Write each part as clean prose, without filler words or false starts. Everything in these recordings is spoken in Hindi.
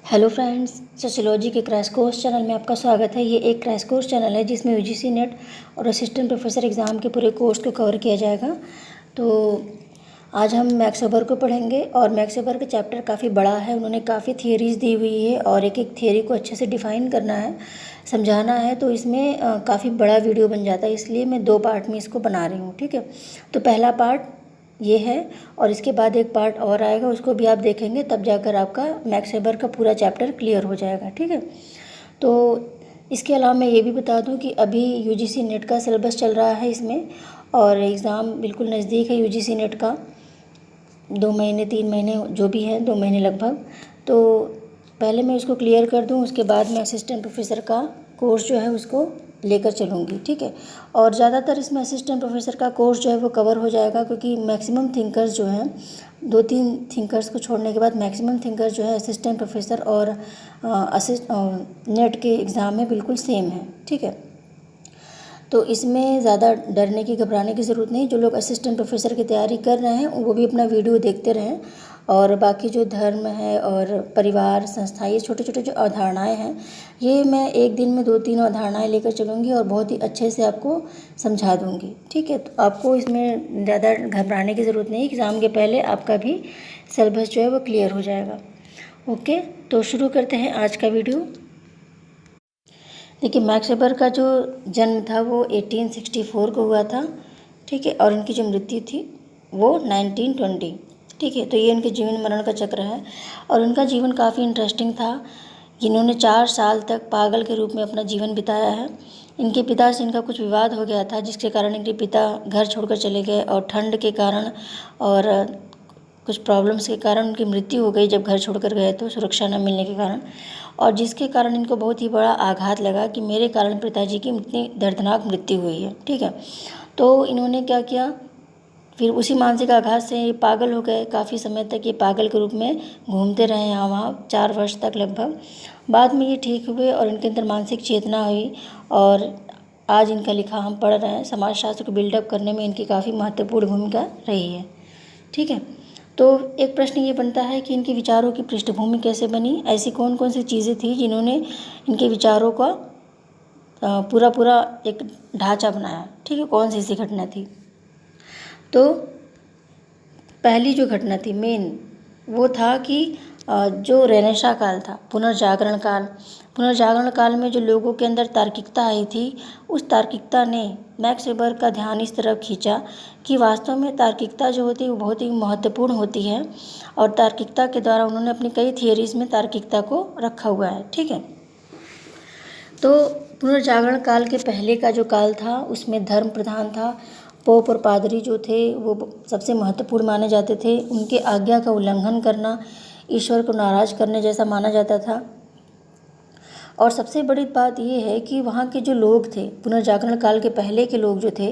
हेलो फ्रेंड्स, सोशियोलॉजी के क्रैश कोर्स चैनल में आपका स्वागत है। ये एक क्रैश कोर्स चैनल है जिसमें यूजीसी नेट और असिस्टेंट प्रोफेसर एग्ज़ाम के पूरे कोर्स को कवर किया जाएगा। तो आज हम मैक्स वेबर को पढ़ेंगे और मैक्स वेबर का चैप्टर काफ़ी बड़ा है। उन्होंने काफ़ी थियरीज़ दी हुई है और एक एक थियरी को अच्छे से डिफ़ाइन करना है, समझाना है। तो इसमें काफ़ी बड़ा वीडियो बन जाता है, इसलिए मैं 2 पार्ट में इसको बना रही हूँ। ठीक है, तो पहला पार्ट ये है और इसके बाद एक पार्ट और आएगा, उसको भी आप देखेंगे, तब जाकर आपका मैक्स वेबर का पूरा चैप्टर क्लियर हो जाएगा। ठीक है, तो इसके अलावा मैं ये भी बता दूं कि अभी यूजीसी नेट का सिलेबस चल रहा है इसमें, और एग्ज़ाम बिल्कुल नज़दीक है यूजीसी नेट का। 2 महीने 3 महीने जो भी है, 2 महीने लगभग। तो पहले मैं इसको क्लियर कर दूं, उसके बाद मैं असिस्टेंट प्रोफेसर का कोर्स जो है उसको लेकर चलूँगी। ठीक है, और ज़्यादातर इसमें असिस्टेंट प्रोफेसर का कोर्स जो है वो कवर हो जाएगा, क्योंकि मैक्सिमम थिंकर्स जो हैं, 2-3 थिंकर्स को छोड़ने के बाद मैक्सिमम थिंकर्स जो है असिस्टेंट प्रोफेसर और नेट के एग्ज़ाम में बिल्कुल सेम है। ठीक है, तो इसमें ज़्यादा डरने की घबराने की ज़रूरत नहीं। जो लोग असिस्टेंट प्रोफेसर की तैयारी कर रहे हैं वो भी अपना वीडियो देखते रहें, और बाकी जो धर्म है और परिवार, संस्था, ये छोटे छोटे जो अवधारणाएं हैं, ये मैं एक दिन में 2-3 अवधारणाएं लेकर चलूँगी और बहुत ही अच्छे से आपको समझा दूँगी। ठीक है, तो आपको इसमें ज़्यादा घबराने की ज़रूरत नहीं। एग्ज़ाम के पहले आपका भी सिलेबस जो है वो क्लियर हो जाएगा। ओके, तो शुरू करते हैं आज का वीडियो। देखिए, मैक्स वेबर का जो जन्म था वो 1864 को हुआ था। ठीक है, और इनकी जो मृत्यु थी वो 1920। ठीक है, तो ये इनके जीवन मरण का चक्र है और इनका जीवन काफ़ी इंटरेस्टिंग था। इन्होंने 4 साल तक पागल के रूप में अपना जीवन बिताया है। इनके पिता से इनका कुछ विवाद हो गया था, जिसके कारण इनके पिता घर छोड़कर चले गए और ठंड के कारण और कुछ प्रॉब्लम्स के कारण उनकी मृत्यु हो गई जब घर छोड़कर गए, तो सुरक्षा न मिलने के कारण, और जिसके कारण इनको बहुत ही बड़ा आघात लगा कि मेरे कारण पिताजी की इतनी दर्दनाक मृत्यु हुई है। ठीक है, तो इन्होंने क्या किया, फिर उसी मानसिक आघात से ये पागल हो गए। काफ़ी समय तक ये पागल के रूप में घूमते रहे यहाँ वहाँ, 4 वर्ष तक लगभग। बाद में ये ठीक हुए और इनके अंदर मानसिक चेतना हुई, और आज इनका लिखा हम पढ़ रहे हैं। समाजशास्त्र को बिल्डअप करने में इनकी काफ़ी महत्वपूर्ण भूमिका रही है। ठीक है, तो एक प्रश्न ये बनता है कि इनके विचारों की पृष्ठभूमि कैसे बनी, ऐसी कौन कौन सी चीज़ें थी जिन्होंने इनके विचारों का पूरा पूरा एक ढांचा बनाया। ठीक है, कौन सी ऐसी घटना थी। तो पहली जो घटना थी मेन, वो था कि जो रेनेसा काल था, पुनर्जागरण काल में जो लोगों के अंदर तार्किकता आई थी, उस तार्किकता ने मैक्स वेबर का ध्यान इस तरफ खींचा कि वास्तव में तार्किकता जो होती है वो बहुत ही महत्वपूर्ण होती है, और तार्किकता के द्वारा उन्होंने अपनी कई थियरीज़ में तार्किकता को रखा हुआ है। ठीक है, तो पुनर्जागरण काल के पहले का जो काल था उसमें धर्म प्रधान था। पोप और पादरी जो थे वो सबसे महत्वपूर्ण माने जाते थे। उनके आज्ञा का उल्लंघन करना ईश्वर को नाराज़ करने जैसा माना जाता था। और सबसे बड़ी बात ये है कि वहाँ के जो लोग थे, पुनर्जागरण काल के पहले के लोग जो थे,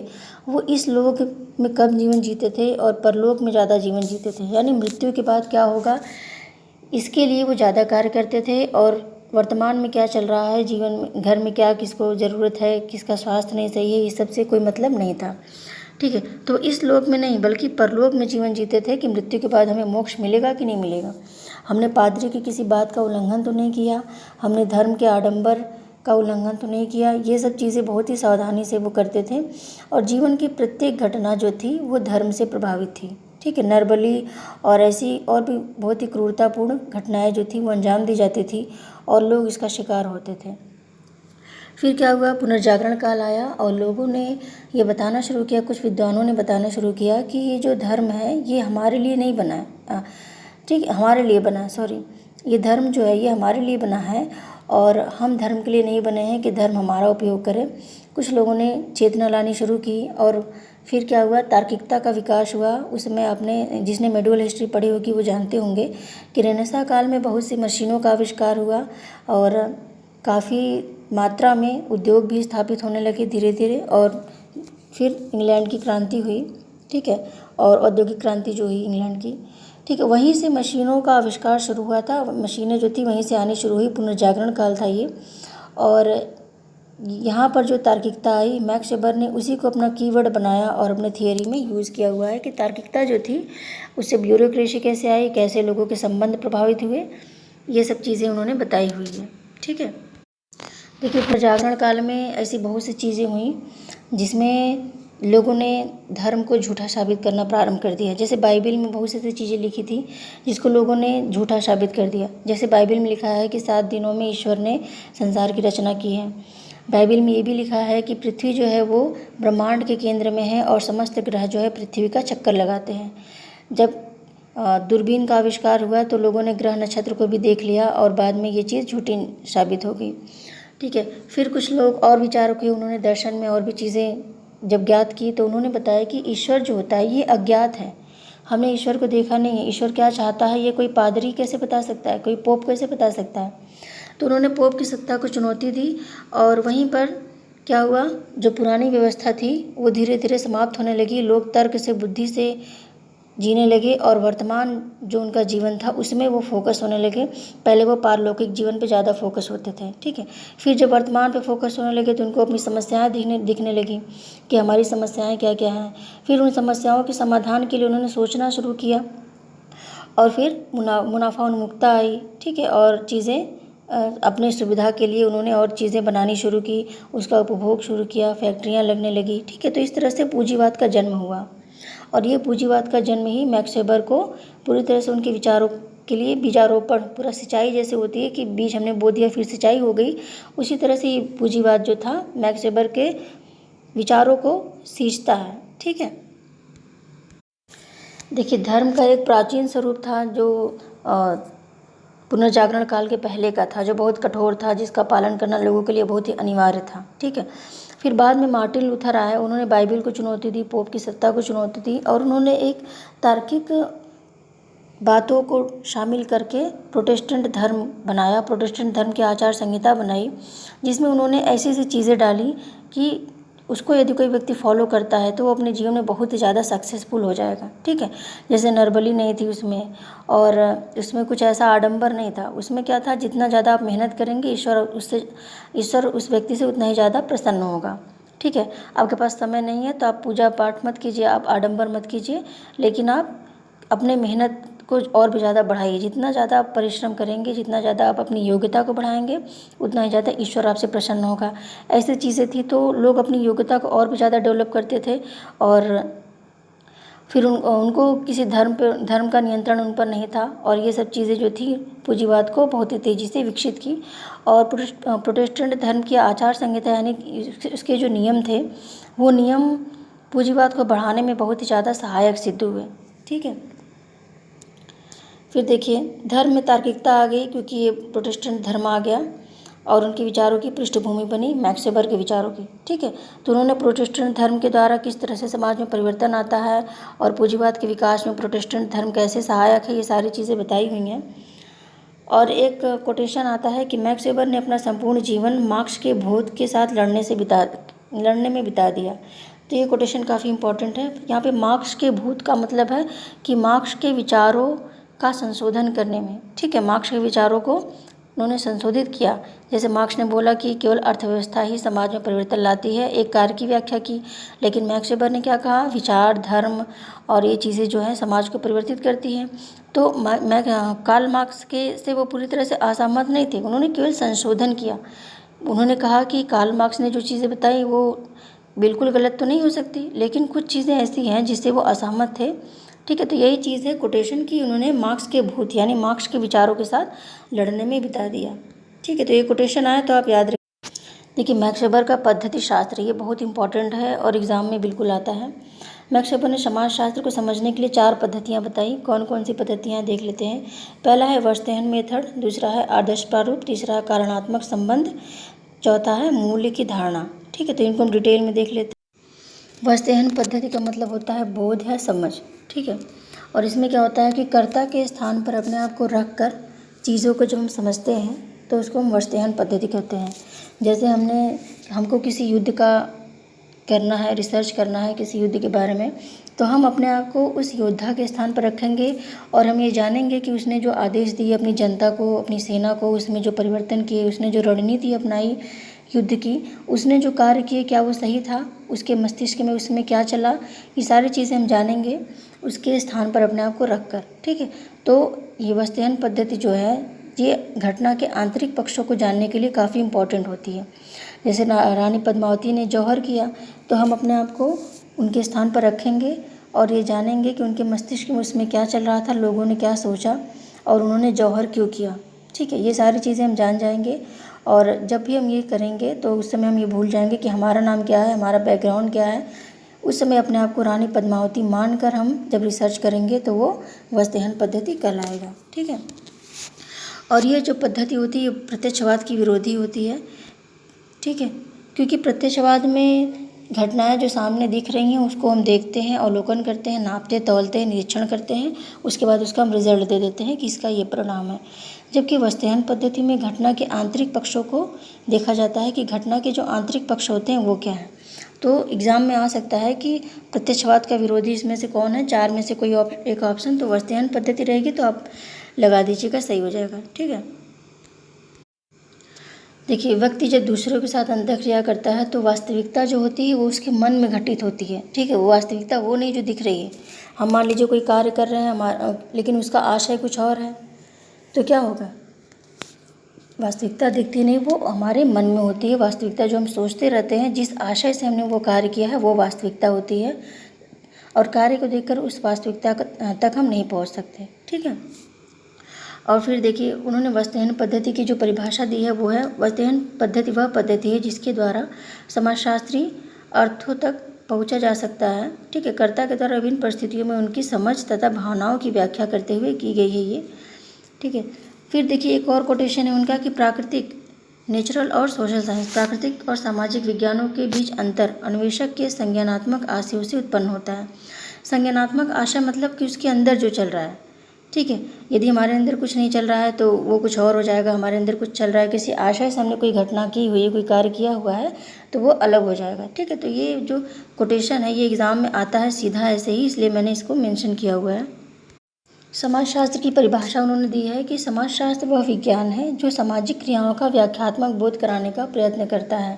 वो इस लोक में कम जीवन जीते थे और परलोक में ज़्यादा जीवन जीते थे। यानी मृत्यु के बाद क्या होगा, इसके लिए वो ज़्यादा कार्य करते थे, और वर्तमान में क्या चल रहा है जीवन में, घर में क्या किसको ज़रूरत है, किसका स्वास्थ्य नहीं सही है, इस सब से कोई मतलब नहीं था। ठीक है, तो इस लोक में नहीं बल्कि परलोक में जीवन जीते थे कि मृत्यु के बाद हमें मोक्ष मिलेगा कि नहीं मिलेगा। हमने पादरी की किसी बात का उल्लंघन तो नहीं किया, हमने धर्म के आडंबर का उल्लंघन तो नहीं किया। ये सब चीज़ें बहुत ही सावधानी से वो करते थे, और जीवन की प्रत्येक घटना जो थी वो धर्म से प्रभावित थी। ठीक है, नरबली और ऐसी और भी बहुत ही क्रूरतापूर्ण घटनाएं जो थी वो अंजाम दी जाती थी और लोग इसका शिकार होते थे। फिर क्या हुआ, पुनर्जागरण काल आया और लोगों ने ये बताना शुरू किया, कुछ विद्वानों ने बताना शुरू किया कि ये जो धर्म है ये हमारे लिए नहीं बना है। ठीक है, हमारे लिए बना, सॉरी, ये धर्म जो है ये हमारे लिए बना है, और हम धर्म के लिए नहीं बने हैं कि धर्म हमारा उपयोग करे। कुछ लोगों ने चेतना लानी शुरू की, और फिर क्या हुआ, तार्किकता का विकास हुआ। उसमें आपने, जिसने मेडिवल हिस्ट्री पढ़ी होगी वो जानते होंगे कि रेनेसां काल में बहुत सी मशीनों का आविष्कार हुआ, और काफ़ी मात्रा में उद्योग भी स्थापित होने लगे धीरे धीरे, और फिर इंग्लैंड की क्रांति हुई। ठीक है, और औद्योगिक क्रांति जो हुई इंग्लैंड की। ठीक है, वहीं से मशीनों का आविष्कार शुरू हुआ था, मशीनें जो थी वहीं से आनी शुरू हुई, पुनर्जागरण काल था ये। और यहाँ पर जो तार्किकता आई, मैक्स वेबर ने उसी को अपना कीवर्ड बनाया और अपने थियरी में यूज़ किया हुआ है कि तार्किकता जो थी उससे ब्यूरोक्रेसी कैसे आई, कैसे लोगों के संबंध प्रभावित हुए, ये सब चीज़ें उन्होंने बताई हुई है। ठीक है, देखिए प्रजागरण काल में ऐसी बहुत सी चीज़ें हुई जिसमें लोगों ने धर्म को झूठा साबित करना प्रारंभ कर दिया। जैसे बाइबल में बहुत सी ऐसी चीज़ें लिखी थी जिसको लोगों ने झूठा साबित कर दिया। जैसे बाइबल में लिखा है कि 7 दिनों में ईश्वर ने संसार की रचना की है। बाइबल में ये भी लिखा है कि पृथ्वी जो है वो ब्रह्मांड के केंद्र में है और समस्त ग्रह जो है पृथ्वी का चक्कर लगाते हैं। जब दूरबीन का आविष्कार हुआ तो लोगों ने ग्रह नक्षत्र को भी देख लिया और बाद में ये चीज़ झूठी साबित हो गई। ठीक है, फिर कुछ लोग और विचारक हुए, उन्होंने दर्शन में और भी चीज़ें जब ज्ञात की तो उन्होंने बताया कि ईश्वर जो होता है ये अज्ञात है, हमने ईश्वर को देखा नहीं है। ईश्वर क्या चाहता है ये कोई पादरी कैसे बता सकता है, कोई पोप कैसे बता सकता है। तो उन्होंने पोप की सत्ता को चुनौती दी और वहीं पर क्या हुआ, जो पुरानी व्यवस्था थी वो धीरे धीरे समाप्त होने लगी। लोग तर्क से, बुद्धि से जीने लगे और वर्तमान जो उनका जीवन था उसमें वो फोकस होने लगे। पहले वो पारलौकिक जीवन पे ज़्यादा फोकस होते थे। ठीक है, फिर जब वर्तमान पे फोकस होने लगे तो उनको अपनी समस्याएं दिखने लगी कि हमारी समस्याएं क्या क्या हैं। फिर उन समस्याओं के समाधान के लिए उन्होंने सोचना शुरू किया और फिर मुनाफा उन्मुखता आई। ठीक है, और चीज़ें अपने सुविधा के लिए उन्होंने और चीज़ें बनानी शुरू की, उसका उपभोग शुरू किया, फैक्ट्रियाँ लगने लगी। ठीक है, तो इस तरह से पूंजीवाद का जन्म हुआ और ये पूंजीवाद का जन्म ही मैक्स वेबर को पूरी तरह से उनके विचारों के लिए बीजारोपण, पूरा सिंचाई जैसे होती है कि बीज हमने बो दिया फिर सिंचाई हो गई, उसी तरह से ये पूंजीवाद जो था मैक्स वेबर के विचारों को सींचता है। ठीक है, देखिए धर्म का एक प्राचीन स्वरूप था जो पुनर्जागरण काल के पहले का था, जो बहुत कठोर था, जिसका पालन करना लोगों के लिए बहुत ही अनिवार्य था। ठीक है, फिर बाद में मार्टिन लूथर आए, उन्होंने बाइबल को चुनौती दी, पोप की सत्ता को चुनौती दी और उन्होंने एक तार्किक बातों को शामिल करके प्रोटेस्टेंट धर्म बनाया, प्रोटेस्टेंट धर्म की आचार संहिता बनाई, जिसमें उन्होंने ऐसी ऐसी चीज़ें डाली कि उसको यदि कोई व्यक्ति फॉलो करता है तो वो अपने जीवन में बहुत ही ज़्यादा सक्सेसफुल हो जाएगा। ठीक है, जैसे नरबली नहीं थी उसमें, और उसमें कुछ ऐसा आडंबर नहीं था। उसमें क्या था, जितना ज़्यादा आप मेहनत करेंगे ईश्वर उस व्यक्ति से उतना ही ज़्यादा प्रसन्न होगा। ठीक है, आपके पास समय नहीं है तो आप पूजा पाठ मत कीजिए, आप आडंबर मत कीजिए, लेकिन आप अपने मेहनत को और भी ज़्यादा बढ़ाइए। जितना ज़्यादा आप परिश्रम करेंगे, जितना ज़्यादा आप अपनी योग्यता को बढ़ाएंगे, उतना ही ज़्यादा ईश्वर आपसे प्रसन्न होगा। ऐसी चीज़ें थी तो लोग अपनी योग्यता को और भी ज़्यादा डेवलप करते थे और फिर उनको किसी धर्म का नियंत्रण उन पर नहीं था और ये सब चीज़ें जो थी पूंजीवाद को बहुत ही तेज़ी से विकसित की। और प्रोटेस्टेंट धर्म की आचार संहिता यानी उसके जो नियम थे वो नियम पूंजीवाद को बढ़ाने में बहुत ही ज़्यादा सहायक सिद्ध हुए। ठीक है, फिर देखिए धर्म में तार्किकता आ गई क्योंकि ये प्रोटेस्टेंट धर्म आ गया और उनके विचारों की पृष्ठभूमि बनी मैक्स वेबर के विचारों की। ठीक है, तो उन्होंने प्रोटेस्टेंट धर्म के द्वारा किस तरह से समाज में परिवर्तन आता है और पूंजीवाद के विकास में प्रोटेस्टेंट धर्म कैसे सहायक है, ये सारी चीज़ें बताई हुई हैं। और एक कोटेशन आता है कि मैक्स वेबर ने अपना संपूर्ण जीवन मार्क्स के बोध के साथ लड़ने में बिता दिया। तो ये कोटेशन काफ़ी इंपॉर्टेंट है। यहाँ पे मार्क्स के भूत का मतलब है कि मार्क्स के विचारों का संशोधन करने में। ठीक है, मार्क्स के विचारों को उन्होंने संशोधित किया। जैसे मार्क्स ने बोला कि केवल अर्थव्यवस्था ही समाज में परिवर्तन लाती है, एक कार्य की व्याख्या की, लेकिन मैक्स वेबर ने क्या कहा, विचार, धर्म और ये चीज़ें जो हैं समाज को परिवर्तित करती हैं। तो कार्ल मार्क्स के से वो पूरी तरह से असहमत नहीं थे, उन्होंने केवल संशोधन किया। उन्होंने कहा कि कार्ल मार्क्स ने जो चीज़ें बताई वो बिल्कुल गलत तो नहीं हो सकती, लेकिन कुछ चीज़ें ऐसी हैं जिससे वो असहमत थे। ठीक है, तो यही चीज़ है कोटेशन की, उन्होंने मार्क्स के भूत यानी मार्क्स के विचारों के साथ लड़ने में बिता दिया। ठीक है, तो ये कोटेशन आया तो आप याद रखें। देखिए मैक्स वेबर का पद्धति शास्त्र ये बहुत इंपॉर्टेंट है और एग्ज़ाम में बिल्कुल आता है। मैक्स वेबर ने समाजशास्त्र को समझने के लिए 4 पद्धतियाँ बताई। कौन कौन सी पद्धतियाँ देख लेते हैं। पहला है वर्स्तेहन मेथड, दूसरा है आदर्श प्रारूप, तीसरा है कारणात्मक संबंध, चौथा है मूल्य की धारणा। ठीक है, तो इनको हम डिटेल में देख लेते हैं। वर्स्तेहन पद्धति का मतलब होता है बोध या समझ। ठीक है, और इसमें क्या होता है कि कर्ता के स्थान पर अपने आप को रख कर चीज़ों को जब हम समझते हैं तो उसको हम वर्स्तेहन पद्धति कहते हैं। जैसे हमको किसी युद्ध का करना है, रिसर्च करना है किसी युद्ध के बारे में, तो हम अपने आप को उस योद्धा के स्थान पर रखेंगे और हम ये जानेंगे कि उसने जो आदेश दिए अपनी जनता को, अपनी सेना को, उसमें जो परिवर्तन किए, उसने जो रणनीति अपनाई युद्ध की, उसने जो कार्य किए क्या वो सही था, उसके मस्तिष्क में उसमें क्या चला, ये सारी चीज़ें हम जानेंगे उसके स्थान पर अपने आप को रख कर। ठीक है, तो ये वर्स्तेहन पद्धति जो है ये घटना के आंतरिक पक्षों को जानने के लिए काफ़ी इम्पोर्टेंट होती है। जैसे रानी पद्मावती ने जौहर किया, तो हम अपने आप को उनके स्थान पर रखेंगे और ये जानेंगे कि उनके मस्तिष्क में उसमें क्या चल रहा था, लोगों ने क्या सोचा और उन्होंने जौहर क्यों किया। ठीक है, ये सारी चीज़ें हम जान जाएंगे और जब भी हम ये करेंगे तो उस समय हम ये भूल जाएंगे कि हमारा नाम क्या है, हमारा बैकग्राउंड क्या है। उस समय अपने आप को रानी पद्मावती मानकर हम जब रिसर्च करेंगे तो वो वसतेहन पद्धति कहलाएगा। ठीक है, और ये जो पद्धति होती है प्रत्यक्षवाद की विरोधी होती है। ठीक है, क्योंकि प्रत्यक्षवाद में घटनाएं जो सामने दिख रही हैं उसको हम देखते हैं, अवलोकन करते हैं, नापते तौलते हैं, निरीक्षण करते हैं, उसके बाद उसका हम रिजल्ट दे देते हैं कि इसका ये परिणाम है। जबकि वसतेहन पद्धति में घटना के आंतरिक पक्षों को देखा जाता है कि घटना के जो आंतरिक पक्ष होते हैं वो क्या है। तो एग्ज़ाम में आ सकता है कि प्रत्यक्षवाद का विरोधी इसमें से कौन है, 4 में से कोई एक ऑप्शन, तो वसतेहन पद्धति रहेगी तो आप लगा दीजिएगा, सही हो जाएगा। ठीक है, देखिए व्यक्ति जब दूसरों के साथ अंतःक्रिया करता है तो वास्तविकता जो होती है वो उसके मन में घटित होती है। ठीक है, वो वास्तविकता वो नहीं जो दिख रही है। हम मान लीजिए कोई कार्य कर रहे हैं लेकिन उसका आशय कुछ और है, तो क्या होगा, वास्तविकता दिखती नहीं, वो हमारे मन में होती है। वास्तविकता जो हम सोचते रहते हैं, जिस आशय से हमने वो कार्य किया है वो वास्तविकता होती है और कार्य को देखकर उस वास्तविकता तक हम नहीं पहुंच सकते। ठीक है, और फिर देखिए उन्होंने वसतेहन पद्धति की जो परिभाषा दी है वो है, वसतेहन पद्धति वह पद्धति है जिसके द्वारा समाजशास्त्री अर्थों तक पहुंचा जा सकता है। ठीक है, कर्ता के द्वारा विभिन्न परिस्थितियों में उनकी समझ तथा भावनाओं की व्याख्या करते हुए की गई है ये। ठीक है, फिर देखिए एक और कोटेशन है उनका कि प्राकृतिक, नेचुरल और सोशल साइंस, प्राकृतिक और सामाजिक विज्ञानों के बीच अंतर अन्वेषक के संज्ञानात्मक आशयों से उत्पन्न होता है। संज्ञानात्मक आशय मतलब कि उसके अंदर जो चल रहा है। ठीक है, यदि हमारे अंदर कुछ नहीं चल रहा है तो वो कुछ और हो जाएगा, हमारे अंदर कुछ चल रहा है, किसी आशय से हमने कोई घटना की हुई है, कोई कार्य किया हुआ है तो वो अलग हो जाएगा। ठीक है, तो ये जो कोटेशन है ये एग्ज़ाम में आता है सीधा ऐसे ही, इसलिए मैंने इसको मेंशन किया हुआ है। समाजशास्त्र की परिभाषा उन्होंने दी है कि समाजशास्त्र वह विज्ञान है जो सामाजिक क्रियाओं का व्याख्यात्मक बोध कराने का प्रयत्न करता है।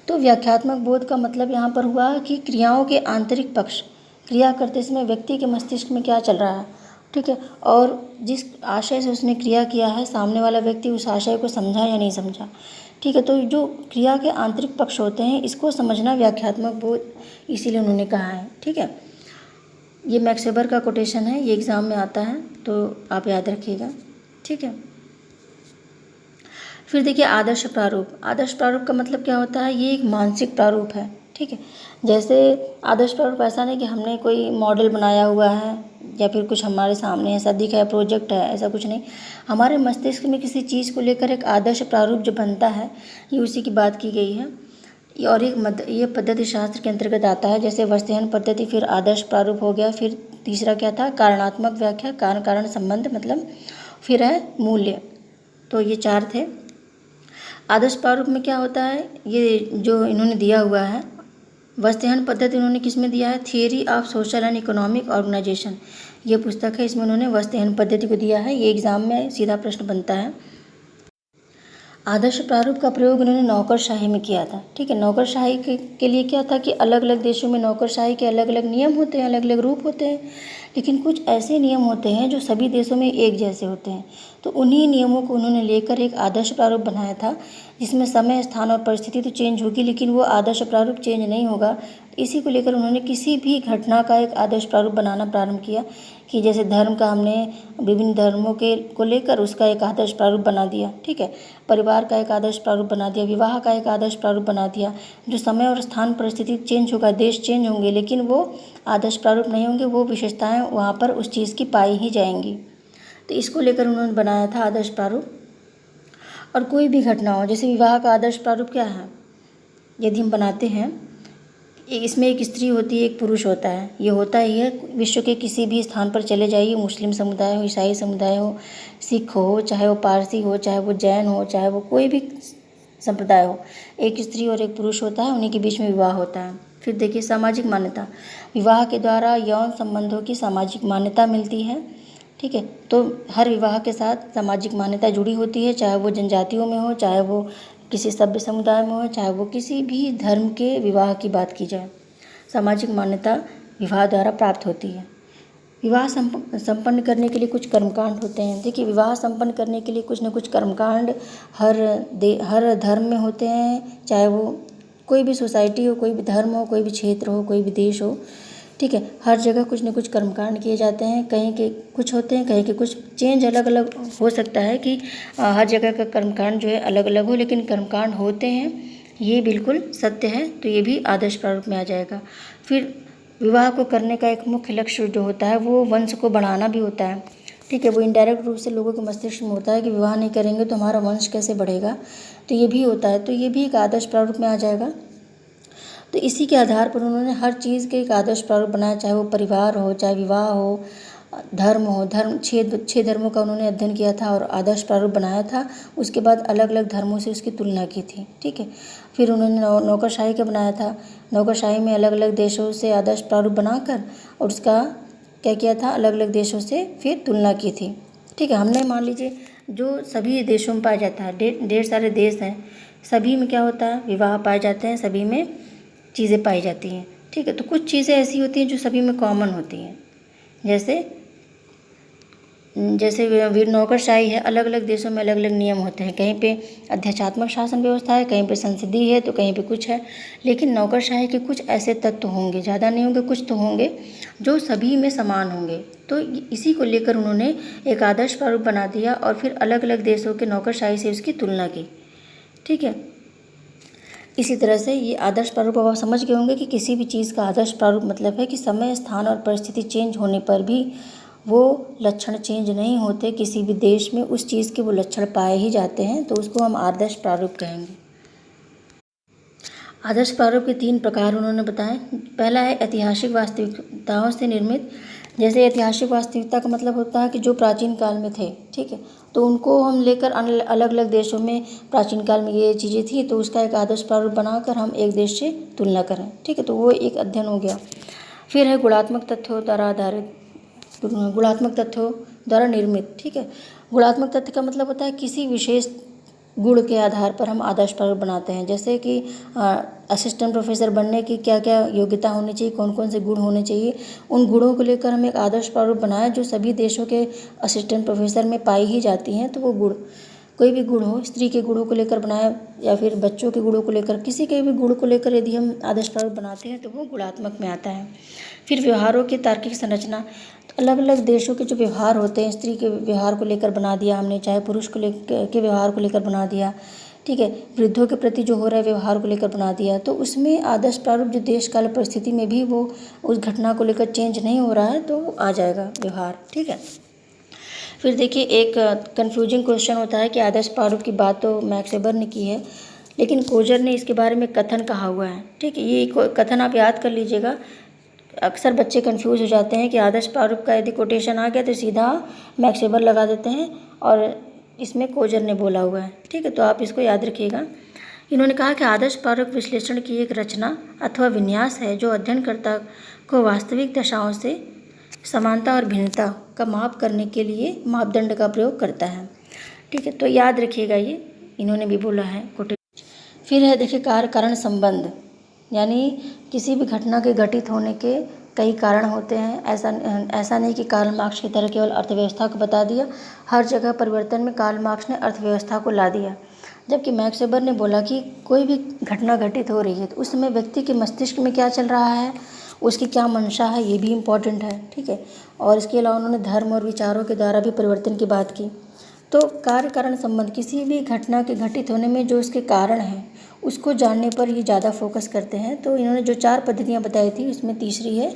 तो व्याख्यात्मक बोध का मतलब यहाँ पर हुआ कि क्रियाओं के आंतरिक पक्ष, क्रिया करते समय व्यक्ति के मस्तिष्क में क्या चल रहा है। ठीक है, और जिस आशय से उसने क्रिया किया है सामने वाला व्यक्ति उस आशय को समझा या नहीं समझा। ठीक है, तो जो क्रिया के आंतरिक पक्ष होते हैं इसको समझना व्याख्यात्मक बोध, इसीलिए उन्होंने कहा है। ठीक है, ये मैक्स वेबर का कोटेशन है, ये एग्ज़ाम में आता है तो आप याद रखिएगा। ठीक है, फिर देखिए आदर्श प्रारूप। आदर्श प्रारूप का मतलब क्या होता है, ये एक मानसिक प्रारूप है। ठीक है, जैसे आदर्श प्रारूप ऐसा नहीं कि हमने कोई मॉडल बनाया हुआ है या फिर कुछ हमारे सामने ऐसा दिखा है, प्रोजेक्ट है, ऐसा कुछ नहीं। हमारे मस्तिष्क में किसी चीज़ को लेकर एक आदर्श प्रारूप जो बनता है ये उसी की बात की गई है। और ये पद्धति शास्त्र के अंतर्गत आता है, जैसे वसतेहन पद्धति, फिर आदर्श प्रारूप हो गया, फिर तीसरा क्या था, कारणात्मक व्याख्या, कारण कारण संबंध मतलब, फिर है मूल्य। तो ये 4 थे। आदर्श प्रारूप में क्या होता है, ये जो इन्होंने दिया हुआ है वसतेहन पद्धति उन्होंने किस में दिया है, theory of social and economic organisation, ये पुस्तक है, इसमें उन्होंने वसतेहन पद्धति को दिया है। ये एग्ज़ाम में सीधा प्रश्न बनता है। आदर्श प्रारूप का प्रयोग उन्होंने नौकरशाही में किया था। ठीक है, नौकरशाही के लिए क्या था कि अलग अलग देशों में नौकरशाही के अलग अलग नियम होते हैं, अलग अलग रूप होते हैं, लेकिन कुछ ऐसे नियम होते हैं जो सभी देशों में एक जैसे होते हैं। तो उन्हीं नियमों को उन्होंने लेकर एक आदर्श प्रारूप बनाया था, जिसमें समय, स्थान और परिस्थिति तो चेंज होगी लेकिन वो आदर्श प्रारूप चेंज नहीं होगा। इसी को लेकर उन्होंने किसी भी घटना का एक आदर्श प्रारूप बनाना प्रारंभ किया, कि जैसे धर्म का हमने विभिन्न धर्मों के को लेकर उसका एक आदर्श प्रारूप बना दिया। ठीक है, परिवार का एक आदर्श प्रारूप बना दिया, विवाह का एक आदर्श प्रारूप बना दिया। जो समय और स्थान परिस्थिति चेंज होगा, देश चेंज होंगे, लेकिन वो आदर्श प्रारूप नहीं होंगे, वो विशेषताएं वहाँ पर उस चीज़ की पाई ही जाएंगी। तो इसको लेकर उन्होंने बनाया था आदर्श प्रारूप। और कोई भी घटना हो, जैसे विवाह का आदर्श प्रारूप क्या है, यदि हम बनाते हैं, इसमें एक स्त्री होती है, एक पुरुष होता है, ये होता ही है। विश्व के किसी भी स्थान पर चले जाइए, मुस्लिम समुदाय हो, ईसाई समुदाय हो, सिख हो, चाहे वो पारसी हो, चाहे वो जैन हो, चाहे वो कोई भी संप्रदाय हो, एक स्त्री और एक पुरुष होता है, उन्हीं के बीच में विवाह होता है। फिर देखिए सामाजिक मान्यता, विवाह के द्वारा यौन संबंधों की सामाजिक मान्यता मिलती है। ठीक है, तो हर विवाह के साथ सामाजिक मान्यता जुड़ी होती है, चाहे वो जनजातियों में हो, चाहे वो किसी सभ्य समुदाय में हो, चाहे वो किसी भी धर्म के विवाह की बात की जाए, सामाजिक मान्यता विवाह द्वारा प्राप्त होती है। विवाह संपन्न करने के लिए कुछ कर्मकांड होते हैं। देखिए, विवाह संपन्न करने के लिए कुछ न कुछ कर्मकांड हर धर्म में होते हैं, चाहे वो कोई भी सोसाइटी हो, कोई भी धर्म हो, कोई भी क्षेत्र हो, कोई भी देश हो, ठीक है। हर जगह कुछ न कुछ कर्मकांड किए जाते हैं। कहीं के कुछ होते हैं, कहीं के कुछ चेंज अलग अलग हो सकता है कि हर जगह का कर्मकांड जो है अलग अलग हो, लेकिन कर्मकांड होते हैं, ये बिल्कुल सत्य है। तो ये भी आदर्श प्रारूप में आ जाएगा। फिर विवाह को करने का एक मुख्य लक्ष्य जो होता है वो वंश को बढ़ाना भी होता है, ठीक है। वो इनडायरेक्ट रूप से लोगों के मस्तिष्क में होता है कि विवाह नहीं करेंगे तो हमारा वंश कैसे बढ़ेगा, तो ये भी होता है। तो ये भी एक आदर्श प्रारूप में आ जाएगा। तो इसी के आधार पर उन्होंने हर चीज़ के एक आदर्श प्रारूप बनाया, चाहे वो परिवार हो, चाहे विवाह हो, धर्म हो। छः धर्मों का उन्होंने अध्ययन किया था और आदर्श प्रारूप बनाया था। उसके बाद अलग अलग धर्मों से उसकी तुलना की थी, ठीक है। फिर उन्होंने नौकरशाही का बनाया था। नौकरशाही में अलग अलग देशों से आदर्श प्रारूप बनाकर और उसका क्या किया था, अलग अलग देशों से फिर तुलना की थी, ठीक है। हमने मान लीजिए जो सभी देशों में पाया जाता है, ढेर सारे देश हैं, सभी में क्या होता है, विवाह पाए जाते हैं, सभी में चीज़ें पाई जाती हैं, ठीक है। तो कुछ चीज़ें ऐसी होती हैं जो सभी में कॉमन होती हैं, जैसे वीर नौकरशाही है, अलग अलग देशों में अलग अलग नियम होते हैं। कहीं पे अध्यक्षात्मक शासन व्यवस्था है, कहीं पे संसदीय है, तो कहीं पे कुछ है। लेकिन नौकरशाही के कुछ ऐसे तत्व होंगे, ज़्यादा नहीं होंगे, कुछ तो होंगे जो सभी में समान होंगे। तो इसी को लेकर उन्होंने एक आदर्श प्रारूप बना दिया और फिर अलग अलग देशों के नौकरशाही से उसकी तुलना की, ठीक है। इसी तरह से ये आदर्श प्रारूप आप समझ गए होंगे कि किसी भी चीज़ का आदर्श प्रारूप मतलब है कि समय, स्थान और परिस्थिति चेंज होने पर भी वो लक्षण चेंज नहीं होते। किसी भी देश में उस चीज़ के वो लक्षण पाए ही जाते हैं, तो उसको हम आदर्श प्रारूप कहेंगे। आदर्श प्रारूप के 3 प्रकार उन्होंने बताए। पहला है ऐतिहासिक वास्तविकताओं से निर्मित। जैसे ऐतिहासिक वास्तविकता का मतलब होता है कि जो प्राचीन काल में थे, ठीक है, तो उनको हम लेकर अलग अलग देशों में प्राचीन काल में ये चीज़ें थी, तो उसका एक आदर्श प्रारूप बनाकर हम एक देश से तुलना करें, ठीक है। तो वो एक अध्ययन हो गया। फिर है गुणात्मक तथ्यों द्वारा निर्मित, ठीक है। गुणात्मक तथ्य का मतलब होता है किसी विशेष गुण के आधार पर हम आदर्श प्रारूप बनाते हैं। जैसे कि असिस्टेंट प्रोफेसर बनने की क्या क्या योग्यता होनी चाहिए, कौन कौन से गुण होने चाहिए, उन गुणों को लेकर हम एक आदर्श प्रारूप बनाएं जो सभी देशों के असिस्टेंट प्रोफेसर में पाई ही जाती हैं। तो वो गुण, कोई भी गुण हो, स्त्री के गुणों को लेकर बनाए या फिर बच्चों के गुणों को लेकर, किसी के भी गुण को लेकर यदि हम आदर्श प्रारूप बनाते हैं तो वो गुणात्मक में आता है। फिर व्यवहारों की तार्किक संरचना, तो अलग अलग देशों के जो व्यवहार होते हैं, स्त्री के व्यवहार को लेकर बना दिया हमने, चाहे पुरुष को लेकर के व्यवहार को लेकर बना दिया, ठीक है। वृद्धों के प्रति जो हो रहा है व्यवहार को लेकर बना दिया, तो उसमें आदर्श प्रारूप जो देश काल परिस्थिति में भी वो उस घटना को लेकर चेंज नहीं हो रहा है, तो वो आ जाएगा व्यवहार, ठीक है। फिर देखिए, एक कन्फ्यूजिंग क्वेश्चन होता है कि आदर्श प्रारूप की बात तो मैक्स वेबर ने की है, लेकिन कोजर ने इसके बारे में कथन कहा हुआ है, ठीक है। ये कथन आप याद कर लीजिएगा। अक्सर बच्चे कंफ्यूज हो जाते हैं कि आदर्श प्रारूप का यदि कोटेशन आ गया तो सीधा मैक्स वेबर लगा देते हैं और इसमें कोजर ने बोला हुआ है, ठीक है। तो आप इसको याद रखिएगा। इन्होंने कहा कि आदर्श प्रारूप विश्लेषण की एक रचना अथवा विन्यास है जो अध्ययनकर्ता को वास्तविक दशाओं से समानता और भिन्नता का माप करने के लिए मापदंड का प्रयोग करता है, ठीक है। तो याद रखिएगा, ये इन्होंने भी बोला है कोटेशन। फिर है देखिए कार्य कारण संबंध, यानी किसी भी घटना के घटित होने के कई कारण होते हैं। ऐसा नहीं कि कार्ल मार्क्स की तरह केवल अर्थव्यवस्था को बता दिया। हर जगह परिवर्तन में कार्ल मार्क्स ने अर्थव्यवस्था को ला दिया, जबकि मैक्स वेबर ने बोला कि कोई भी घटना घटित हो रही है तो उस समय व्यक्ति के मस्तिष्क में क्या चल रहा है, उसकी क्या मंशा है, ये भी इम्पॉर्टेंट है, ठीक है। और इसके अलावा उन्होंने धर्म और विचारों के द्वारा भी परिवर्तन की बात की। तो कार्य कारण संबंध, किसी भी घटना के घटित होने में जो उसके कारण हैं उसको जानने पर ये ज़्यादा फोकस करते हैं। तो इन्होंने जो 4 पद्धतियाँ बताई थी उसमें तीसरी है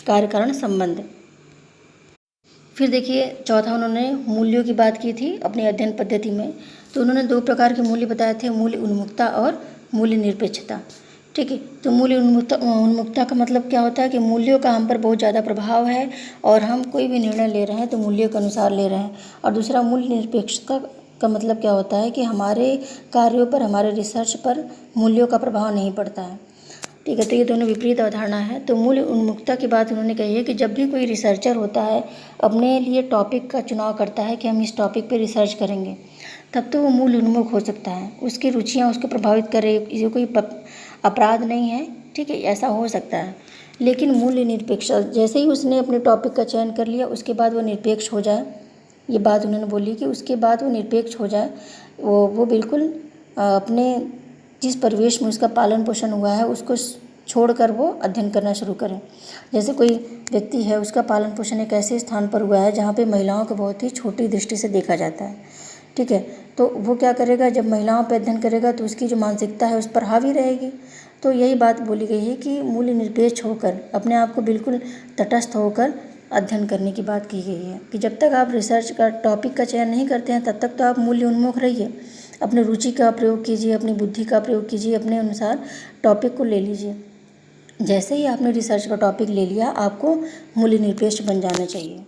कार्य कारण संबंध। फिर देखिए चौथा, उन्होंने मूल्यों की बात की थी अपनी अध्ययन पद्धति में। तो उन्होंने 2 प्रकार के मूल्य बताए थे, मूल्य उन्मुखता और मूल्य निरपेक्षता, ठीक है। तो मूल्य उन्मुखता का मतलब क्या होता है कि मूल्यों का हम पर बहुत ज़्यादा प्रभाव है और हम कोई भी निर्णय ले रहे हैं तो मूल्यों के अनुसार ले रहे हैं। और दूसरा मूल्य निरपेक्षता का मतलब क्या होता है कि हमारे कार्यों पर, हमारे रिसर्च पर मूल्यों का प्रभाव नहीं पड़ता है, ठीक है। तो ये दोनों विपरीत अवधारणा है। तो मूल्य उन्मुखता की बात उन्होंने कही है कि जब भी कोई रिसर्चर होता है अपने लिए टॉपिक का चुनाव करता है कि हम इस टॉपिक पे रिसर्च करेंगे, तब तो वो मूल्य उन्मुख हो सकता है। उसकी रुचियाँ उसको प्रभावित करे, ये कोई अपराध नहीं है, ठीक है, ऐसा हो सकता है। लेकिन मूल्य निरपेक्ष, जैसे ही उसने अपने टॉपिक का चयन कर लिया उसके बाद वो निरपेक्ष हो जाए, ये बात उन्होंने बोली कि उसके बाद वो निरपेक्ष हो जाए, वो बिल्कुल अपने जिस परिवेश में उसका पालन पोषण हुआ है उसको छोड़कर वो अध्ययन करना शुरू करें। जैसे कोई व्यक्ति है, उसका पालन पोषण एक ऐसे स्थान पर हुआ है जहाँ पे महिलाओं को बहुत ही छोटी दृष्टि से देखा जाता है, ठीक है, तो वो क्या करेगा, जब महिलाओं पर अध्ययन करेगा तो उसकी जो मानसिकता है उस पर हावी रहेगी। तो यही बात बोली गई है कि मूल्य निरपेक्ष होकर, अपने आप को बिल्कुल तटस्थ होकर अध्ययन करने की बात की गई है कि जब तक आप रिसर्च का टॉपिक का चयन नहीं करते हैं तब तक तो आप मूल्य उन्मुख रहिए, अपनी रुचि का प्रयोग कीजिए, अपनी बुद्धि का प्रयोग कीजिए, अपने अनुसार टॉपिक को ले लीजिए। जैसे ही आपने रिसर्च का टॉपिक ले लिया आपको मूल्य निरपेक्ष बन जाना चाहिए।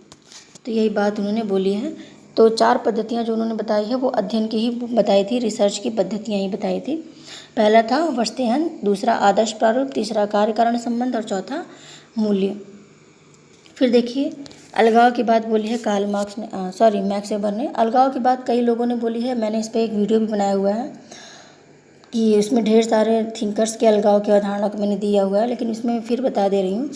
तो यही बात उन्होंने बोली है। तो 4 पद्धतियाँ जो उन्होंने बताई है वो अध्ययन की ही बताई थी, रिसर्च की पद्धतियाँ ही बताई थी। पहला था वस्तुहन, दूसरा आदर्श प्रारूप, तीसरा कार्य कारण संबंध और चौथा मूल्य। फिर देखिए अलगाव की बात बोली है मैक्स वेबर ने। अलगाव की बात कई लोगों ने बोली है, मैंने इस पर एक वीडियो भी बनाया हुआ है कि उसमें ढेर सारे थिंकर्स के अलगाव की अवधारणा को मैंने दिया हुआ है, लेकिन इसमें फिर बता दे रही हूँ।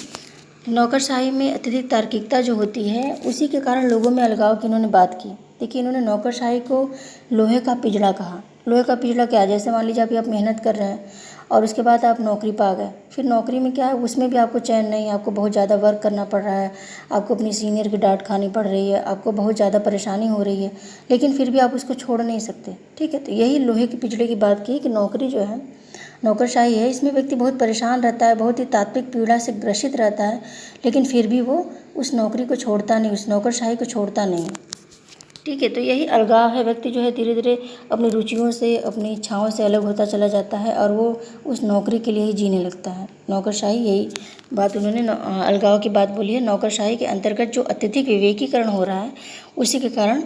नौकरशाही में अत्यधिक तार्किकता जो होती है उसी के कारण लोगों में अलगाव की इन्होंने बात की। देखिए इन्होंने नौकरशाही को लोहे का पिंजड़ा कहा। लोहे का पिंजड़ा क्या है, जैसे मान लीजिए अभी आप मेहनत कर रहे हैं और उसके बाद आप नौकरी पा गए, फिर नौकरी में क्या है, उसमें भी आपको चैन नहीं, आपको बहुत ज़्यादा वर्क करना पड़ रहा है, आपको अपनी सीनियर की डांट खानी पड़ रही है, आपको बहुत ज़्यादा परेशानी हो रही है, लेकिन फिर भी आप उसको छोड़ नहीं सकते, ठीक है। तो यही लोहे के पिंजड़े की बात की कि नौकरी जो है, नौकरशाही है, इसमें व्यक्ति बहुत परेशान रहता है, बहुत ही तात्विक पीड़ा से ग्रसित रहता है, लेकिन फिर भी वो उस नौकरी को छोड़ता नहीं, उस नौकरशाही को छोड़ता नहीं, ठीक है। तो यही अलगाव है, व्यक्ति जो है धीरे धीरे अपनी रुचियों से, अपनी इच्छाओं से अलग होता चला जाता है और वो उस नौकरी के लिए ही जीने लगता है। नौकरशाही, यही बात उन्होंने अलगाव की बात बोली है। नौकरशाही के अंतर्गत जो अत्यधिक विवेकीकरण हो रहा है उसी के कारण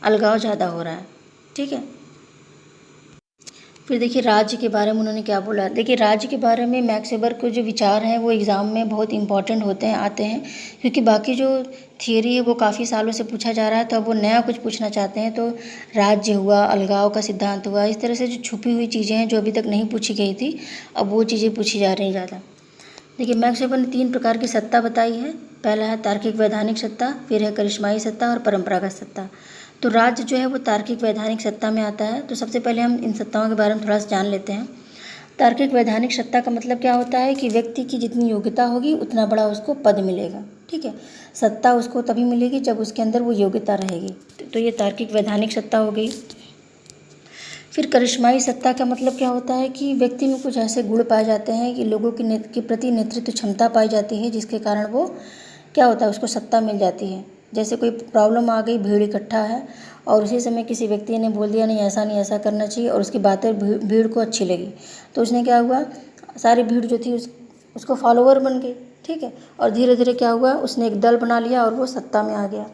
अलगाव ज़्यादा हो रहा है, ठीक है। फिर देखिए राज्य के बारे में उन्होंने क्या बोला। देखिए राज्य के बारे में मैक्स वेबर के जो विचार हैं वो एग्ज़ाम में बहुत इंपॉर्टेंट होते हैं, आते हैं, क्योंकि बाकी जो थियरी है वो काफ़ी सालों से पूछा जा रहा है, तो अब वो नया कुछ पूछना चाहते हैं। तो राज्य हुआ, अलगाव का सिद्धांत हुआ, इस तरह से जो छुपी हुई चीज़ें हैं जो अभी तक नहीं पूछी गई थी, अब वो चीज़ें पूछी जा रही हैं ज़्यादा। देखिए मैक्स वेबर ने 3 प्रकार की सत्ता बताई है। पहला है तार्किक वैधानिक सत्ता, फिर है करिश्माई सत्ता और परंपरागत सत्ता। तो राज्य जो है वो तार्किक वैधानिक सत्ता में आता है। तो सबसे पहले हम इन सत्ताओं के बारे में थोड़ा सा जान लेते हैं। तार्किक वैधानिक सत्ता का मतलब क्या होता है कि व्यक्ति की जितनी योग्यता होगी उतना बड़ा उसको पद मिलेगा, ठीक है। सत्ता उसको तभी मिलेगी जब उसके अंदर वो योग्यता रहेगी। तो ये तार्किक वैधानिक सत्ता हो गई। फिर करिश्माई सत्ता का मतलब क्या होता है कि व्यक्ति में कुछ ऐसे गुण पाए जाते हैं कि लोगों के प्रति नेतृत्व क्षमता पाई जाती है, जिसके कारण वो क्या होता है, उसको सत्ता मिल जाती है। जैसे कोई प्रॉब्लम आ गई, भीड़ इकट्ठा है और उसी समय किसी व्यक्ति ने बोल दिया नहीं ऐसा करना चाहिए और उसकी बातें भीड़ को अच्छी लगी, तो उसने क्या हुआ, सारी भीड़ जो थी उसको फॉलोवर बन गई, ठीक है। और धीरे धीरे क्या हुआ, उसने एक दल बना लिया और वो सत्ता में आ गया।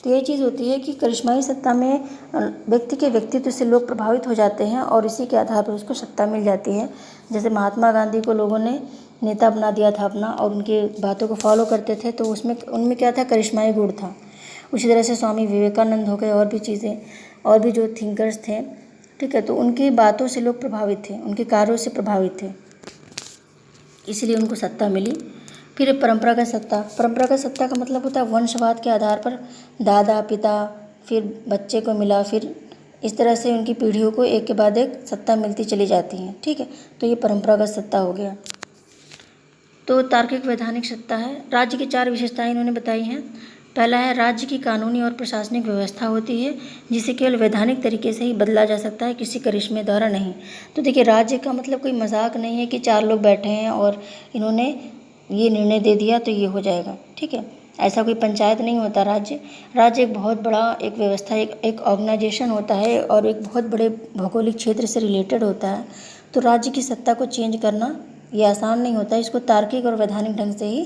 तो ये चीज़ होती है कि करिश्माई सत्ता में व्यक्ति के व्यक्तित्व से लोग प्रभावित हो जाते हैं और इसी के आधार पर उसको सत्ता मिल जाती है। जैसे महात्मा गांधी को लोगों ने नेता बना दिया था अपना और उनके बातों को फॉलो करते थे, तो उनमें क्या था, करिश्माई गुण था। उसी तरह से स्वामी विवेकानंद हो गए, और भी चीज़ें, और भी जो थिंकर्स थे, ठीक है, तो उनकी बातों से लोग प्रभावित थे, उनके कार्यों से प्रभावित थे, इसलिए उनको सत्ता मिली। फिर परंपरागत सत्ता। परंपरागत सत्ता का मतलब होता है वंशवाद के आधार पर दादा पिता फिर बच्चे को मिला, फिर इस तरह से उनकी पीढ़ियों को एक के बाद एक सत्ता मिलती चली जाती है, ठीक है। तो ये परंपरागत सत्ता हो गया। तो तार्किक वैधानिक सत्ता है। राज्य की 4 विशेषताएं इन्होंने बताई हैं। पहला है राज्य की कानूनी और प्रशासनिक व्यवस्था होती है जिसे केवल वैधानिक तरीके से ही बदला जा सकता है, किसी करिश्मे द्वारा नहीं। तो देखिए राज्य का मतलब कोई मजाक नहीं है कि 4 लोग बैठे हैं और इन्होंने ये निर्णय दे दिया तो ये हो जाएगा, ठीक है। ऐसा कोई पंचायत नहीं होता। राज्य एक बहुत बड़ा एक व्यवस्था, एक ऑर्गेनाइजेशन होता है और एक बहुत बड़े भौगोलिक क्षेत्र से रिलेटेड होता है। तो राज्य की सत्ता को चेंज करना ये आसान नहीं होता है, इसको तार्किक और वैधानिक ढंग से ही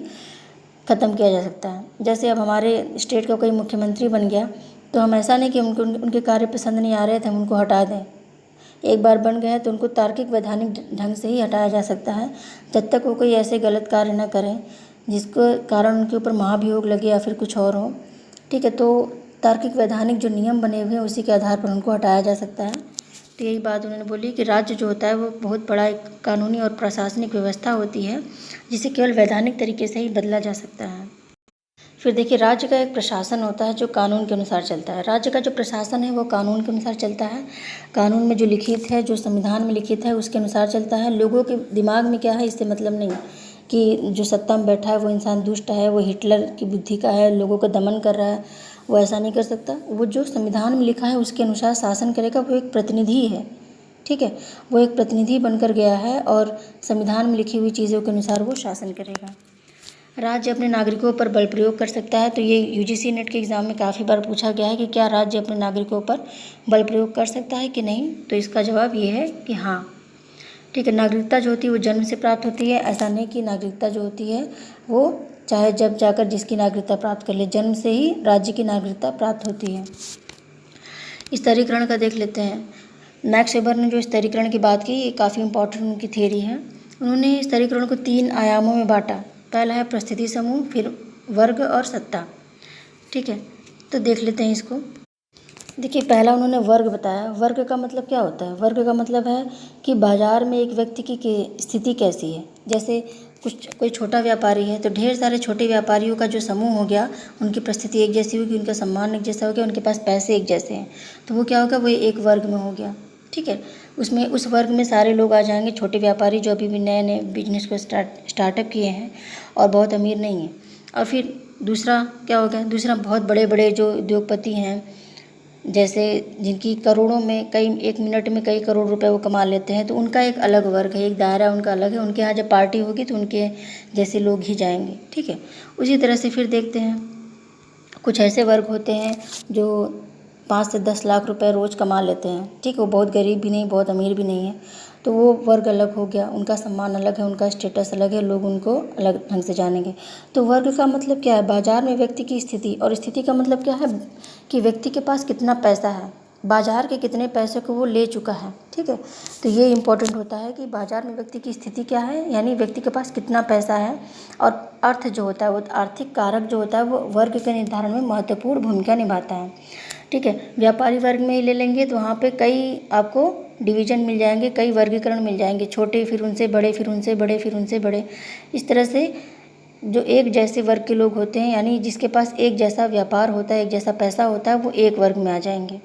ख़त्म किया जा सकता है। जैसे अब हमारे स्टेट का कोई मुख्यमंत्री बन गया तो हम ऐसा नहीं कि उनके कार्य पसंद नहीं आ रहे थे हम उनको हटा दें। एक बार बन गए तो उनको तार्किक वैधानिक ढंग से ही हटाया जा सकता है, जब तक वो कोई ऐसे गलत कार्य न करें जिसके कारण उनके ऊपर महाभियोग लगे या फिर कुछ और हो, ठीक है। तो तार्किक वैधानिक जो नियम बने हुए हैं उसी के आधार पर उनको हटाया जा सकता है। तो यही बात उन्होंने बोली कि राज्य जो होता है वो बहुत बड़ा एक कानूनी और प्रशासनिक व्यवस्था होती है जिसे केवल वैधानिक तरीके से ही बदला जा सकता है। फिर देखिए, राज्य का एक प्रशासन होता है जो कानून के अनुसार चलता है। राज्य का जो प्रशासन है वो कानून के अनुसार चलता है। कानून में जो लिखित है, जो संविधान में लिखित है उसके अनुसार चलता है। लोगों के दिमाग में क्या है इससे मतलब नहीं कि जो सत्ता में बैठा है वो इंसान दुष्ट है, वो हिटलर की बुद्धि का है, लोगों को दमन कर रहा है, वो ऐसा नहीं कर सकता। वो जो संविधान में लिखा है उसके अनुसार शासन करेगा, वो एक प्रतिनिधि है, ठीक है। वो एक प्रतिनिधि बनकर गया है और संविधान में लिखी हुई चीज़ों के अनुसार वो शासन करेगा। राज्य अपने नागरिकों पर बल प्रयोग कर सकता है। तो ये यूजीसी नेट के एग्ज़ाम में काफ़ी बार पूछा गया है कि क्या राज्य अपने नागरिकों पर बल प्रयोग कर सकता है कि नहीं। तो इसका जवाब ये है कि हाँ, ठीक है। नागरिकता जो होती है वो जन्म से प्राप्त होती है। ऐसा नहीं कि नागरिकता जो होती है वो चाहे जब जाकर जिसकी नागरिकता प्राप्त कर ले, जन्म से ही राज्य की नागरिकता प्राप्त होती है। स्तरीकरण का देख लेते हैं। मैक्स वेबर ने जो स्तरीकरण की बात की, ये काफ़ी इंपॉर्टेंट उनकी थ्योरी है। उन्होंने स्तरीकरण को 3 आयामों में बांटा। पहला है परिस्थिति समूह, फिर वर्ग और सत्ता, ठीक है। तो देख लेते हैं इसको। देखिए, पहला उन्होंने वर्ग बताया। वर्ग का मतलब क्या होता है? वर्ग का मतलब है कि बाज़ार में एक व्यक्ति की स्थिति कैसी है। जैसे कोई छोटा व्यापारी है तो ढेर सारे छोटे व्यापारियों का जो समूह हो गया, उनकी परिस्थिति एक जैसी होगी, उनका सम्मान एक जैसा हो गया, उनके पास पैसे एक जैसे हैं, तो वो क्या होगा, वो एक वर्ग में हो गया, ठीक है। उसमें उस वर्ग में सारे लोग आ जाएंगे, छोटे व्यापारी जो अभी भी नए नए बिजनेस को स्टार्टअप किए हैं और बहुत अमीर नहीं हैं। और फिर दूसरा क्या हो गया, दूसरा बहुत बड़े बड़े जो उद्योगपति हैं, जैसे जिनकी करोड़ों में कई एक मिनट में कई करोड़ रुपए वो कमा लेते हैं, तो उनका एक अलग वर्ग है, एक दायरा उनका अलग है। उनके यहाँ जब पार्टी होगी तो उनके जैसे लोग ही जाएंगे, ठीक है। उसी तरह से फिर देखते हैं, कुछ ऐसे वर्ग होते हैं जो 5 से 10 लाख रुपए रोज़ कमा लेते हैं, ठीक है। वो बहुत गरीब भी नहीं, बहुत अमीर भी नहीं है, तो वो वर्ग अलग हो गया, उनका सम्मान अलग है, उनका स्टेटस अलग है, लोग उनको अलग ढंग से जानेंगे। तो वर्ग का मतलब क्या है? बाजार में व्यक्ति की स्थिति, और स्थिति का मतलब क्या है कि व्यक्ति के पास कितना पैसा है, बाजार के कितने पैसे को वो ले चुका है, ठीक है। तो ये इम्पोर्टेंट होता है कि बाजार में व्यक्ति की स्थिति क्या है, यानी व्यक्ति के पास कितना पैसा है। और अर्थ जो होता है, वो आर्थिक कारक जो होता है वो वर्ग के निर्धारण में महत्वपूर्ण भूमिका निभाता है, ठीक है। व्यापारी वर्ग में ही ले लेंगे तो वहाँ पे कई आपको डिवीज़न मिल जाएंगे, कई वर्गीकरण मिल जाएंगे, छोटे, फिर उनसे बड़े, फिर उनसे बड़े, फिर उनसे बड़े। इस तरह से जो एक जैसे वर्ग के लोग होते हैं, यानी जिसके पास एक जैसा व्यापार होता है, एक जैसा पैसा होता है, वो एक वर्ग में आ जाएंगे।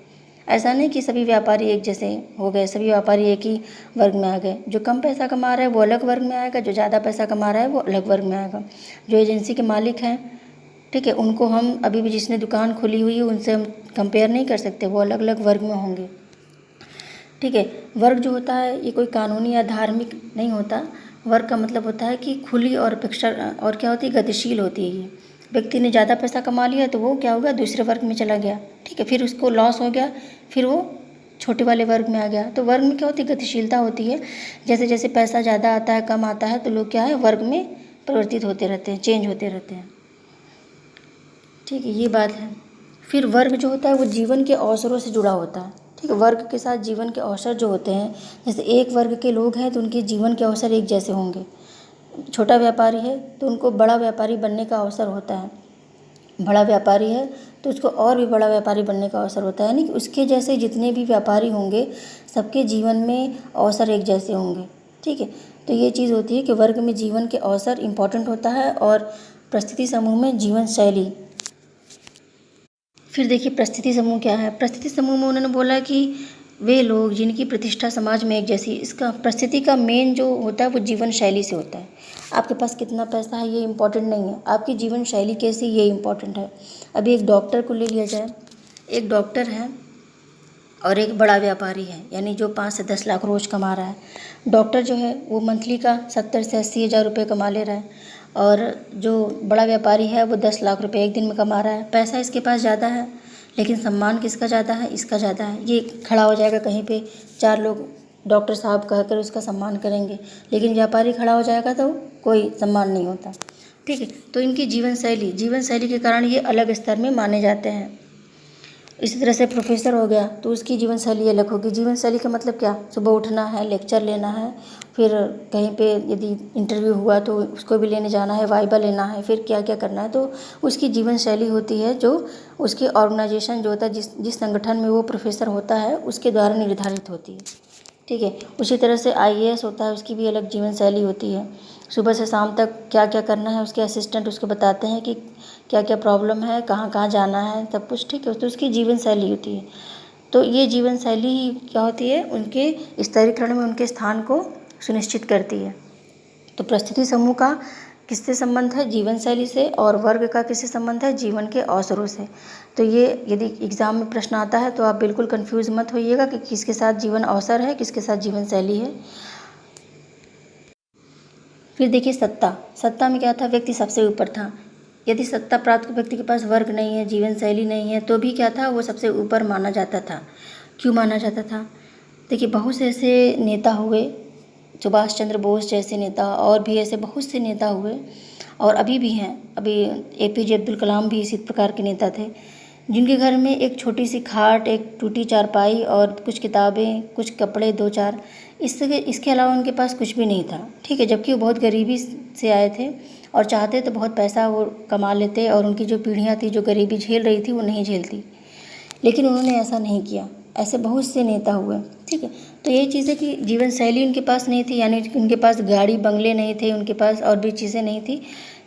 ऐसा नहीं कि सभी व्यापारी एक जैसे हो गए, सभी व्यापारी एक ही वर्ग में आ गए। जो कम पैसा कमा रहा है वो अलग वर्ग में आएगा, जो ज़्यादा पैसा कमा रहा है वो अलग वर्ग में आएगा। जो एजेंसी के मालिक हैं, ठीक है, उनको हम अभी भी जिसने दुकान खोली हुई है उनसे हम कंपेयर नहीं कर सकते, वो अलग अलग वर्ग में होंगे, ठीक है। वर्ग जो होता है ये कोई कानूनी या धार्मिक नहीं होता। वर्ग का मतलब होता है कि खुली और अपेक्षा और क्या होती है, गतिशील होती है। ये व्यक्ति ने ज़्यादा पैसा कमा लिया तो वो क्या हो गया, दूसरे वर्ग में चला गया, ठीक है। फिर उसको लॉस हो गया, फिर वो छोटे वाले वर्ग में आ गया। तो वर्ग में क्या होती है, गतिशीलता होती है। जैसे जैसे पैसा ज़्यादा आता है, कम आता है, तो लोग क्या है, वर्ग में परिवर्तित होते रहते हैं, चेंज होते रहते हैं, ठीक है। ये बात है। फिर वर्ग जो होता है वो जीवन के अवसरों से जुड़ा होता है, ठीक है। वर्ग के साथ जीवन के अवसर जो होते हैं, जैसे एक वर्ग के लोग हैं तो उनके जीवन के अवसर एक जैसे होंगे। छोटा व्यापारी है तो उनको बड़ा व्यापारी बनने का अवसर होता है, बड़ा व्यापारी है तो उसको और भी बड़ा व्यापारी बनने का अवसर होता है। यानी कि उसके जैसे जितने भी व्यापारी होंगे सबके जीवन में अवसर एक जैसे होंगे, ठीक है। तो ये चीज़ होती है कि वर्ग में जीवन के अवसर इम्पॉर्टेंट होता है और परिस्थिति समूह में जीवन शैली। फिर देखिए परिस्थिति समूह क्या है। परिस्थिति समूह में उन्होंने बोला कि वे लोग जिनकी प्रतिष्ठा समाज में एक जैसी, इसका परिस्थिति का मेन जो होता है वो जीवन शैली से होता है। आपके पास कितना पैसा है ये इम्पोर्टेंट नहीं है, आपकी जीवन शैली कैसी ये इम्पोर्टेंट है। अभी एक डॉक्टर को ले लिया जाए, एक डॉक्टर है और एक बड़ा व्यापारी है, यानी जो 5 से 10 लाख रोज़ कमा रहा है। डॉक्टर जो है वो मंथली का 70 से 80 हज़ार रुपये कमा ले रहा है, और जो बड़ा व्यापारी है वो 10 लाख रुपए एक दिन में कमा रहा है। पैसा इसके पास ज़्यादा है, लेकिन सम्मान किसका ज़्यादा है, इसका ज़्यादा है। ये खड़ा हो जाएगा कहीं पे, 4 लोग डॉक्टर साहब कहकर उसका सम्मान करेंगे, लेकिन व्यापारी खड़ा हो जाएगा तो कोई सम्मान नहीं होता, ठीक है। तो इनकी जीवन शैली के कारण ये अलग स्तर में माने जाते हैं। इसी तरह से प्रोफेसर हो गया तो उसकी जीवन शैली अलग होगी। जीवन शैली का मतलब क्या, सुबह उठना है, लेक्चर लेना है, फिर कहीं पे यदि इंटरव्यू हुआ तो उसको भी लेने जाना है, वाइवा लेना है, फिर क्या क्या करना है, तो उसकी जीवन शैली होती है जो उसके ऑर्गेनाइजेशन जो होता है, जिस संगठन में वो प्रोफेसर होता है उसके द्वारा निर्धारित होती है। ठीक है। उसी तरह से IAS होता है, उसकी भी अलग जीवन शैली होती है। सुबह से शाम तक क्या क्या करना है, उसके असिस्टेंट उसको बताते हैं कि क्या क्या प्रॉब्लम है, कहाँ कहाँ जाना है, सब कुछ। ठीक है। तो उसकी जीवन शैली होती है। तो ये जीवन शैली ही क्या होती है, उनके स्तरीकरण में उनके स्थान को सुनिश्चित करती है। तो परिस्थिति समूह का किससे संबंध है, जीवन शैली से, और वर्ग का किससे संबंध है, जीवन के अवसरों से। तो ये यदि एग्ज़ाम में प्रश्न आता है तो आप बिल्कुल कंफ्यूज मत होइएगा कि किसके साथ जीवन अवसर है, किसके साथ जीवन शैली है। फिर देखिए सत्ता में क्या था, व्यक्ति सबसे ऊपर था। यदि सत्ता प्राप्त व्यक्ति के पास वर्ग नहीं है, जीवन शैली नहीं है, तो भी क्या था, वो सबसे ऊपर माना जाता था। क्यों माना जाता था, देखिए बहुत से ऐसे नेता हुए, सुभाष चंद्र बोस जैसे नेता, और भी ऐसे बहुत से नेता हुए, और अभी भी हैं। अभी APJ अब्दुल कलाम भी इसी प्रकार के नेता थे, जिनके घर में एक छोटी सी खाट, एक टूटी चारपाई और कुछ किताबें, कुछ कपड़े, दो चार, इसके अलावा उनके पास कुछ भी नहीं था। ठीक है। जबकि वो बहुत गरीबी से आए थे और चाहते तो बहुत पैसा वो कमा लेते, और उनकी जो पीढ़ियाँ थी जो गरीबी झेल रही थी वो नहीं झेलती, लेकिन उन्होंने ऐसा नहीं किया। ऐसे बहुत से नेता हुए। ठीक है। तो यही चीज़ है कि जीवन शैली उनके पास नहीं थी, यानी कि उनके पास गाड़ी बंगले नहीं थे, उनके पास और भी चीज़ें नहीं थी।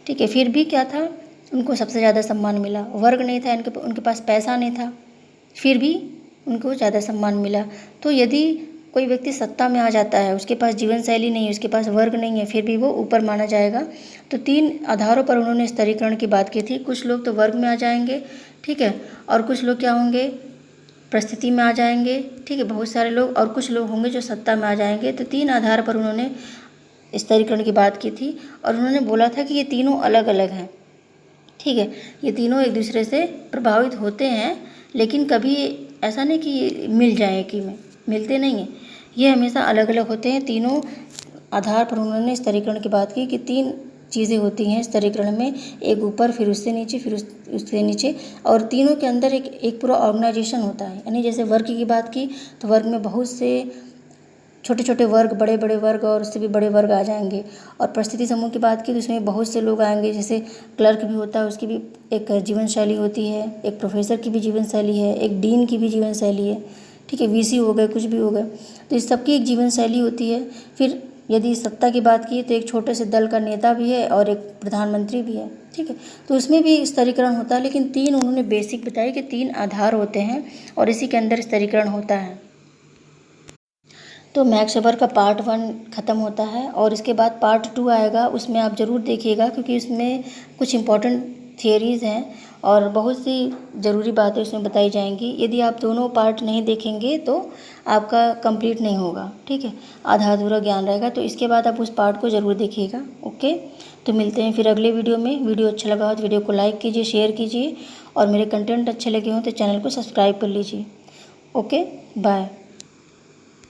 ठीक है। फिर भी क्या था, उनको सबसे ज़्यादा सम्मान मिला। वर्ग नहीं था, उनके पास पैसा नहीं था, फिर भी उनको ज़्यादा सम्मान मिला। तो यदि कोई व्यक्ति सत्ता में आ जाता है, उसके पास जीवन शैली नहीं है, उसके पास वर्ग नहीं है, फिर भी वो ऊपर माना जाएगा। तो 3 आधारों पर उन्होंने स्तरीकरण की बात की थी। कुछ लोग तो वर्ग में आ जाएंगे, ठीक है, और कुछ लोग क्या होंगे, परिस्थिति में आ जाएंगे। ठीक है। बहुत सारे लोग, और कुछ लोग होंगे जो सत्ता में आ जाएंगे। तो 3 आधार पर उन्होंने स्तरीकरण की बात की थी, और उन्होंने बोला था कि ये तीनों अलग अलग हैं। ठीक है। ये तीनों एक दूसरे से प्रभावित होते हैं, लेकिन कभी ऐसा नहीं कि मिल जाए, कि मिलते नहीं हैं, ये हमेशा अलग अलग होते हैं। तीनों आधार पर उन्होंने स्तरीकरण की बात की कि 3 चीज़ें होती हैं स्तरीकरण में, एक ऊपर, फिर उससे नीचे, फिर उससे नीचे, और तीनों के अंदर एक पूरा ऑर्गेनाइजेशन होता है। यानी जैसे वर्ग की बात की तो वर्ग में बहुत से छोटे छोटे वर्ग, बड़े बड़े वर्ग, और उससे भी बड़े वर्ग आ जाएंगे। और परिस्थिति समूह की बात की तो उसमें बहुत से लोग आएंगे, जैसे क्लर्क भी होता है, उसकी भी एक जीवन शैली होती है, एक प्रोफेसर की भी जीवन शैली है, एक डीन की भी जीवन शैली है। ठीक है। VC हो गए, कुछ भी हो गए, तो इस सबकी एक जीवन शैली होती है। फिर यदि सत्ता की बात की तो एक छोटे से दल का नेता भी है और एक प्रधानमंत्री भी है। ठीक है। तो उसमें भी स्तरीकरण होता है, लेकिन 3 उन्होंने बेसिक बताया कि 3 आधार होते हैं, और इसी के अंदर स्तरीकरण होता है। तो मैक्स वेबर का पार्ट 1 ख़त्म होता है, और इसके बाद पार्ट 2 आएगा। उसमें आप ज़रूर देखिएगा, क्योंकि उसमें कुछ इम्पॉर्टेंट थियरीज़ हैं और बहुत सी ज़रूरी बातें उसमें बताई जाएंगी। यदि आप दोनों पार्ट नहीं देखेंगे तो आपका कंप्लीट नहीं होगा। ठीक है। आधा अधूरा ज्ञान रहेगा। तो इसके बाद आप उस पार्ट को ज़रूर देखिएगा। ओके। तो मिलते हैं फिर अगले वीडियो में। वीडियो अच्छा लगा हो तो वीडियो को लाइक कीजिए, शेयर कीजिए, और मेरे कंटेंट अच्छे लगे हों तो चैनल को सब्सक्राइब कर लीजिए। Okay, bye.